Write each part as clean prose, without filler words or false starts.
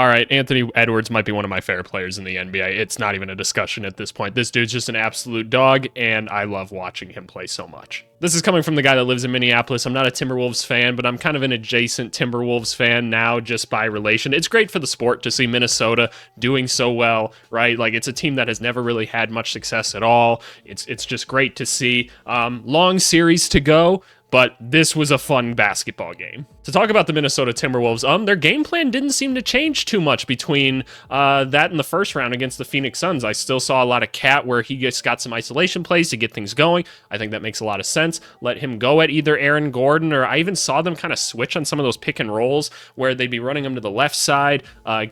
All right, Anthony Edwards might be one of my favorite players in the NBA. It's not even a discussion at this point. This dude's just an absolute dog, and I love watching him play so much. This is coming from the guy that lives in Minneapolis. I'm not a Timberwolves fan, but I'm kind of an adjacent Timberwolves fan now just by relation. It's great for the sport to see Minnesota doing so well, right? Like, it's a team that has never really had much success at all. It's just great to see. Long series to go, but this was a fun basketball game. To talk about the Minnesota Timberwolves, their game plan didn't seem to change too much between that and the first round against the Phoenix Suns. I still saw a lot of Cat where he just got some isolation plays to get things going. I think that makes a lot of sense. Let him go at either Aaron Gordon, or I even saw them kind of switch on some of those pick and rolls where they'd be running him to the left side.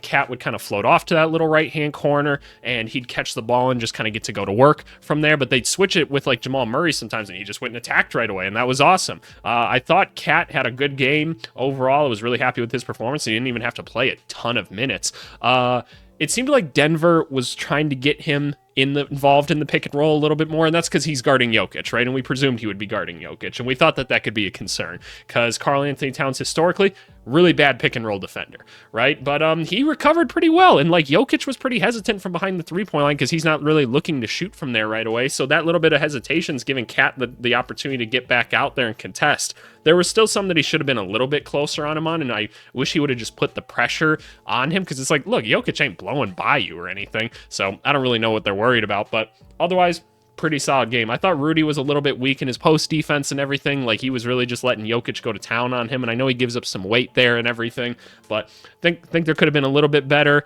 Cat would kind of float off to that little right-hand corner, and he'd catch the ball and just kind of get to go to work from there. But they'd switch it with like Jamal Murray sometimes, and he just went and attacked right away, and that was awesome. I thought Cat had a good game. Overall, I was really happy with his performance. He didn't even have to play a ton of minutes. It seemed like Denver was trying to get him involved in the pick and roll a little bit more, and that's because he's guarding Jokic, right? And we presumed he would be guarding Jokic, and we thought that could be a concern because Karl Anthony Towns historically really bad pick and roll defender, right? But he recovered pretty well, and like Jokic was pretty hesitant from behind the 3-point line because he's not really looking to shoot from there right away. So that little bit of hesitation is giving Cat the opportunity to get back out there and contest. There was still some that he should have been a little bit closer on him on, and I wish he would have just put the pressure on him because it's like, look, Jokic ain't blowing by you or anything, so I don't really know what they're worried about, but otherwise, pretty solid game. I thought Rudy was a little bit weak in his post defense and everything. Like, he was really just letting Jokic go to town on him, and I know he gives up some weight there and everything, but think there could have been a little bit better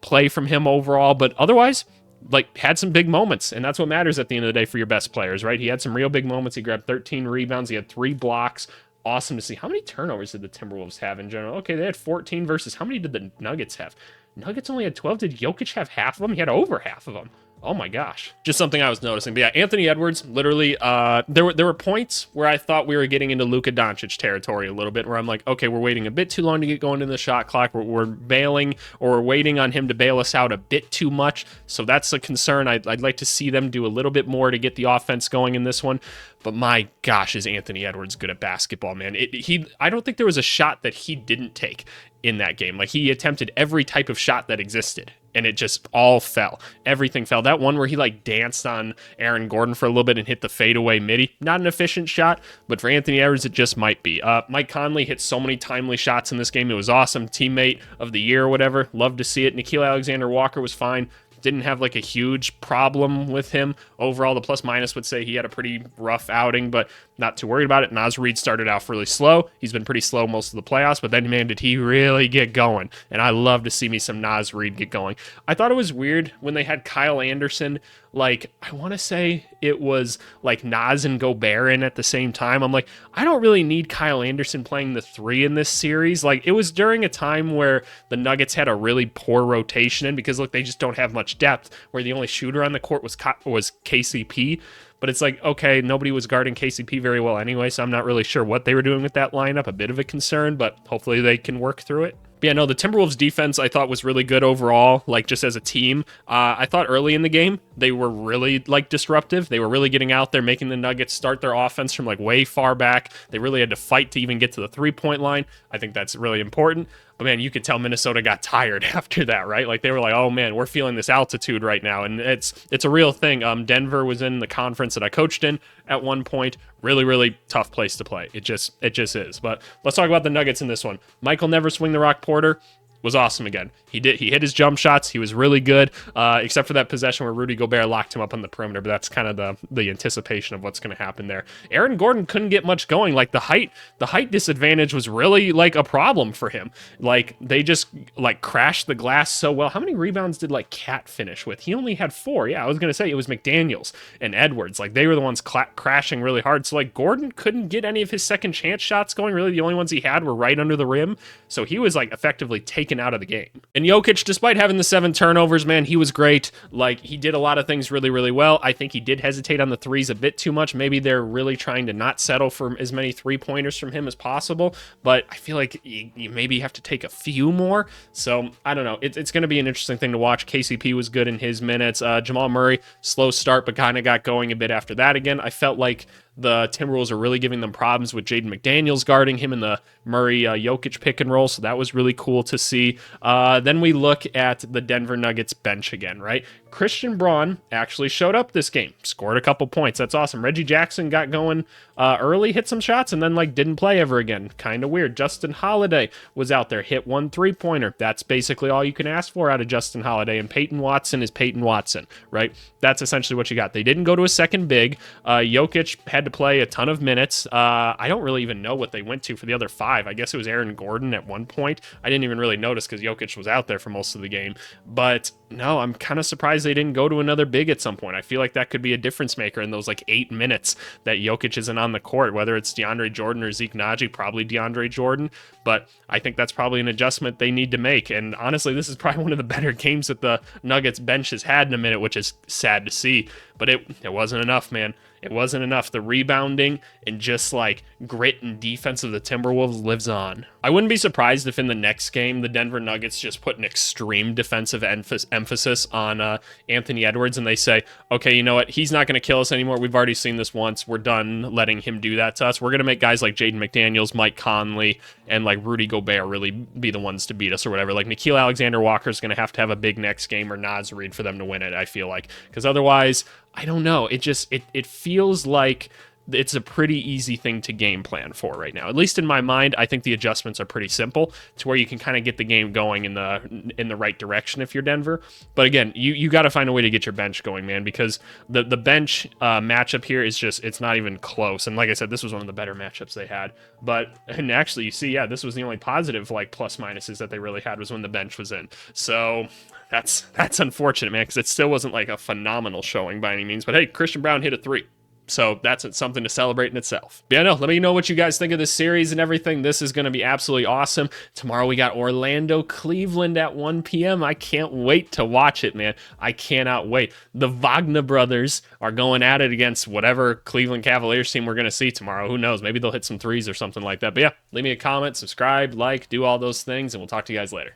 play from him overall, but otherwise, like, had some big moments, and that's what matters at the end of the day for your best players, right? He had some real big moments. He grabbed 13 rebounds. He had 3 blocks. Awesome to see. How many turnovers did the Timberwolves have in general? Okay, they had 14 versus how many did the Nuggets have? Nuggets only had 12. Did Jokic have half of them? He had over half of them. Oh my gosh. Just something I was noticing. But yeah, Anthony Edwards, literally, there were points where I thought we were getting into Luka Doncic territory a little bit, where I'm like, okay, we're waiting a bit too long to get going in the shot clock. We're bailing, or we're waiting on him to bail us out a bit too much. So that's a concern. I'd like to see them do a little bit more to get the offense going in this one. But my gosh, is Anthony Edwards good at basketball, man. I don't think there was a shot that he didn't take in that game. Like, he attempted every type of shot that existed, and it just all fell. Everything fell. That one where he like danced on Aaron Gordon for a little bit and hit the fadeaway midi, not an efficient shot, but for Anthony Edwards, it just might be. Mike Conley hit so many timely shots in this game. It was awesome. Teammate of the year or whatever. Love to see it. Nickeil Alexander-Walker was fine. Didn't have like a huge problem with him. Overall, the plus minus would say he had a pretty rough outing, but not too worried about it. Naz Reid started off really slow. He's been pretty slow most of the playoffs, but then, man, did he really get going. And I love to see me some Naz Reid get going. I thought it was weird when they had Kyle Anderson, like, I want to say it was like Naz and Gobert in at the same time. I'm like, I don't really need Kyle Anderson playing the 3 in this series. Like, it was during a time where the Nuggets had a really poor rotation in because, look, they just don't have much depth, where the only shooter on the court was KCP. But it's like, okay, nobody was guarding KCP very well anyway, so I'm not really sure what they were doing with that lineup. A bit of a concern, but hopefully they can work through it. But yeah, no, the Timberwolves defense I thought was really good overall, like just as a team. I thought early in the game, they were really like disruptive. They were really getting out there, making the Nuggets start their offense from like way far back. They really had to fight to even get to the 3-point line. I think that's really important. But man, you could tell Minnesota got tired after that, right? Like, they were like, oh man, we're feeling this altitude right now. And it's a real thing. Denver was in the conference that I coached in at one point. Really, really tough place to play. It just is. But let's talk about the Nuggets in this one. Michael Never Swing the Rock Porter was awesome again. He hit his jump shots. He was really good, except for that possession where Rudy Gobert locked him up on the perimeter, but that's kind of the anticipation of what's going to happen there. Aaron Gordon couldn't get much going. Like, the height disadvantage was really like a problem for him. Like, they just like crashed the glass so well. How many rebounds did like Cat finish with? He only had 4. Yeah, I was going to say it was McDaniels and Edwards. Like, they were the ones crashing really hard. So like, Gordon couldn't get any of his second chance shots going. Really, the only ones he had were right under the rim. So he was like effectively taken out of the game. And Jokic, despite having the 7 turnovers, man, he was great. Like, he did a lot of things really, really well. I think he did hesitate on the 3s a bit too much. Maybe they're really trying to not settle for as many 3-pointers from him as possible, but I feel like you maybe have to take a few more. So I don't know. It's going to be an interesting thing to watch. KCP was good in his minutes. Jamal Murray, slow start, but kind of got going a bit after that again. I felt like The Timberwolves are really giving them problems with Jaden McDaniels guarding him in the Murray Jokic pick and roll, so that was really cool to see. Then we look at the Denver Nuggets bench again, right? Christian Braun actually showed up this game, scored a couple points. That's awesome. Reggie Jackson got going early, hit some shots, and then didn't play ever again. Kind of weird. Justin Holiday was out there, hit 1 3-pointer. That's basically all you can ask for out of Justin Holiday. And Peyton Watson is Peyton Watson, right? That's essentially what you got. They didn't go to a second big. Jokic had to play a ton of minutes. I don't really even know what they went to for the other 5. I guess it was Aaron Gordon at one point. I didn't even really notice because Jokic was out there for most of the game. But no, I'm kind of surprised they didn't go to another big at some point. I feel like that could be a difference maker in those 8 minutes that Jokic isn't on the court, whether it's DeAndre Jordan or Zeke Naji, probably DeAndre Jordan. But I think that's probably an adjustment they need to make. And honestly, this is probably one of the better games that the Nuggets bench has had in a minute, which is sad to see. But it wasn't enough, man. It wasn't enough. The rebounding and just grit and defense of the Timberwolves lives on. I wouldn't be surprised if in the next game, the Denver Nuggets just put an extreme defensive emphasis on Anthony Edwards and they say, okay, you know what? He's not going to kill us anymore. We've already seen this once. We're done letting him do that to us. We're going to make guys like Jaden McDaniels, Mike Conley, and Rudy Gobert really be the ones to beat us or whatever. Nickeil Alexander-Walker is going to have a big next game, or Naz Reid for them to win it, I feel like. Because otherwise, I don't know. It feels like it's a pretty easy thing to game plan for right now. At least in my mind, I think the adjustments are pretty simple to where you can kind of get the game going in the right direction if you're Denver. But again, you got to find a way to get your bench going, man, because the bench matchup here is it's not even close. And like I said, this was one of the better matchups they had. And actually, you see, yeah, this was the only positive plus minuses that they really had was when the bench was in. So that's unfortunate, man, because it still wasn't a phenomenal showing by any means. But hey, Christian Braun hit a 3. So that's something to celebrate in itself. But yeah, no, let me know what you guys think of this series and everything. This is going to be absolutely awesome. Tomorrow we got Orlando, Cleveland at 1 p.m. I can't wait to watch it, man. I cannot wait. The Wagner brothers are going at it against whatever Cleveland Cavaliers team we're going to see tomorrow. Who knows? Maybe they'll hit some threes or something like that. But yeah, leave me a comment, subscribe, do all those things, and we'll talk to you guys later.